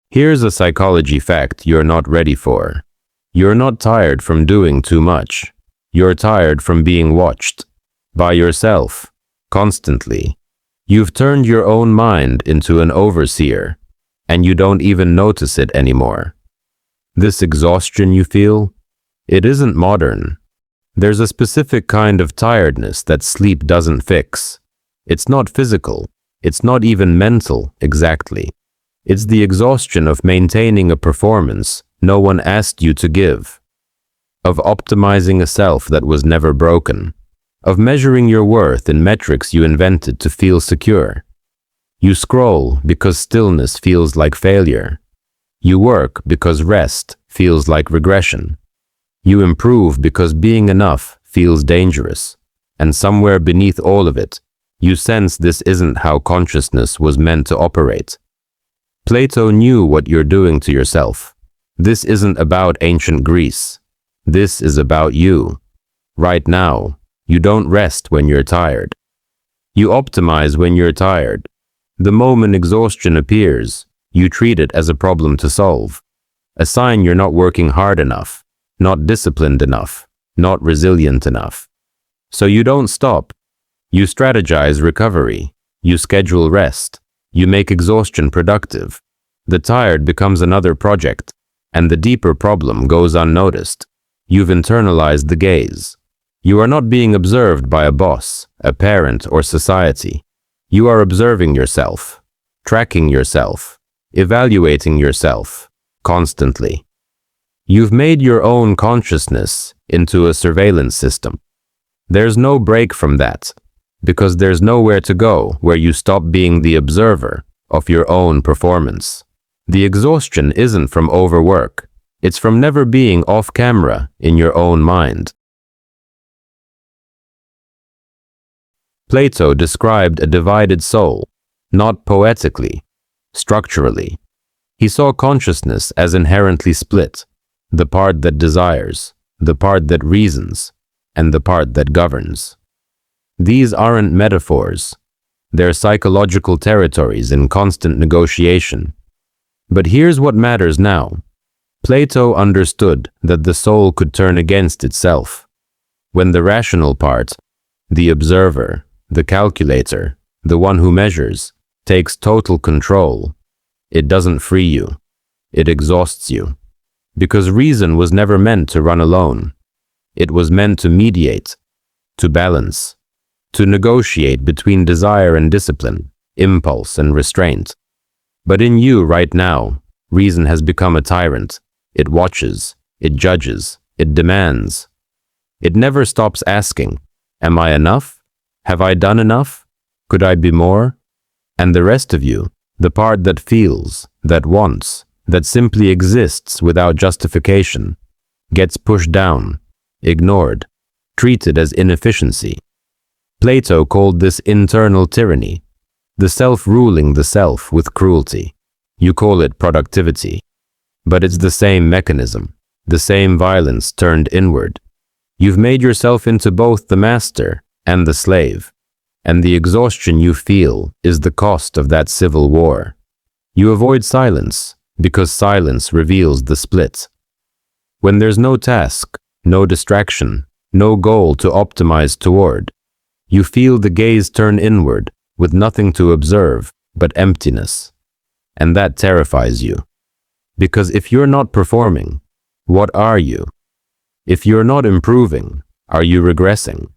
Here's a psychology fact you're not ready for. You're not tired from doing too much. You're tired from being watched. By yourself. Constantly. You've turned your own mind into an overseer, and you don't even notice it anymore. This exhaustion you feel, it isn't modern. There's a specific kind of tiredness that sleep doesn't fix. It's not physical. It's not even mental, exactly. It's the exhaustion of maintaining a performance no one asked you to give. Of optimizing a self that was never broken. Of measuring your worth in metrics you invented to feel secure. You scroll because stillness feels like failure. You work because rest feels like regression. You improve because being enough feels dangerous. And somewhere beneath all of it, you sense this isn't how consciousness was meant to operate. Plato knew what you're doing to yourself. This isn't about ancient Greece. This is about you. Right now, you don't rest when you're tired. You optimize when you're tired. The moment exhaustion appears, you treat it as a problem to solve. A sign you're not working hard enough, not disciplined enough, not resilient enough. So you don't stop. You strategize recovery. You schedule rest. You make exhaustion productive. The tired becomes another project, and the deeper problem goes unnoticed. You've internalized the gaze. You are not being observed by a boss, a parent, or society. You are observing yourself, tracking yourself, evaluating yourself, constantly. You've made your own consciousness into a surveillance system. There's no break from that, because there's nowhere to go where you stop being the observer of your own performance. The exhaustion isn't from overwork. It's from never being off camera in your own mind. Plato described a divided soul, not poetically, structurally. He saw consciousness as inherently split, the part that desires, the part that reasons, and the part that governs. These aren't metaphors. They're psychological territories in constant negotiation. But here's what matters now. Plato understood that the soul could turn against itself. When the rational part, the observer, the calculator, the one who measures, takes total control, it doesn't free you. It exhausts you. Because reason was never meant to run alone. It was meant to mediate, to balance, to negotiate between desire and discipline, impulse and restraint. But in you right now, reason has become a tyrant. It watches, it judges, it demands. It never stops asking, am I enough? Have I done enough? Could I be more? And the rest of you, the part that feels, that wants, that simply exists without justification, gets pushed down, ignored, treated as inefficiency. Plato called this internal tyranny, the self ruling the self with cruelty. You call it productivity. But it's the same mechanism, the same violence turned inward. You've made yourself into both the master and the slave, and the exhaustion you feel is the cost of that civil war. You avoid silence because silence reveals the split. When there's no task, no distraction, no goal to optimize toward, you feel the gaze turn inward with nothing to observe but emptiness. And that terrifies you. Because if you're not performing, what are you? If you're not improving, are you regressing?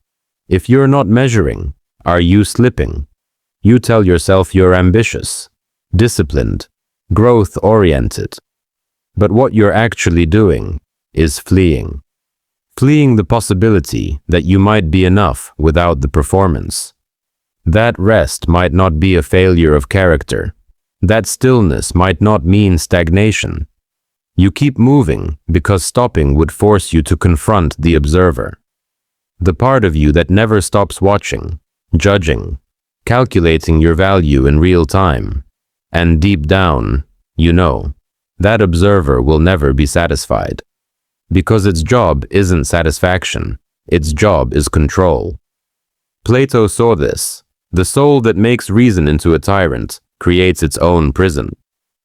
If you're not measuring, are you slipping? You tell yourself you're ambitious, disciplined, growth-oriented. But what you're actually doing is fleeing. Fleeing the possibility that you might be enough without the performance. That rest might not be a failure of character. That stillness might not mean stagnation. You keep moving because stopping would force you to confront the observer. The part of you that never stops watching, judging, calculating your value in real time. And deep down, you know, that observer will never be satisfied. Because its job isn't satisfaction, its job is control. Plato saw this. The soul that makes reason into a tyrant creates its own prison.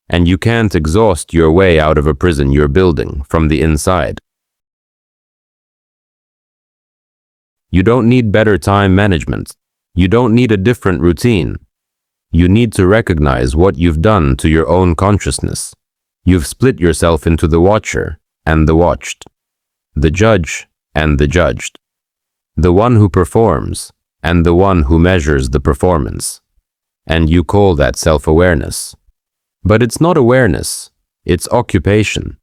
and you can't exhaust your way out of a prison you're building from the inside. You don't need better time management. You don't need a different routine. You need to recognize what you've done to your own consciousness. You've split yourself into the watcher and the watched, the judge and the judged, the one who performs and the one who measures the performance. And you call that self-awareness. But it's not awareness, it's occupation.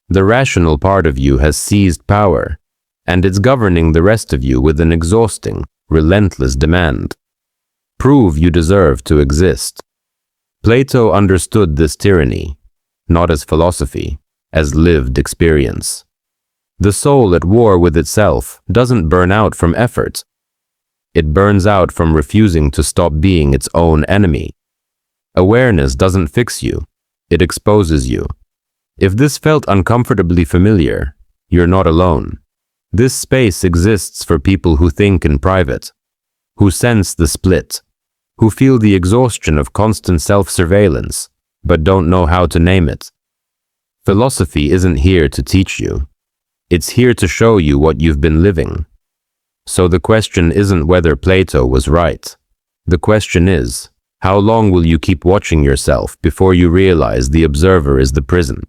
The rational part of you has seized power, and it's governing the rest of you with an exhausting, relentless demand. Prove you deserve to exist. Plato understood this tyranny, not as philosophy, as lived experience. The soul at war with itself doesn't burn out from effort. It burns out from refusing to stop being its own enemy. Awareness doesn't fix you, it exposes you. If this felt uncomfortably familiar, you're not alone. This space exists for people who think in private, who sense the split, who feel the exhaustion of constant self-surveillance, but don't know how to name it. Philosophy isn't here to teach you. It's here to show you what you've been living. So the question isn't whether Plato was right. The question is, how long will you keep watching yourself before you realize the observer is the prison?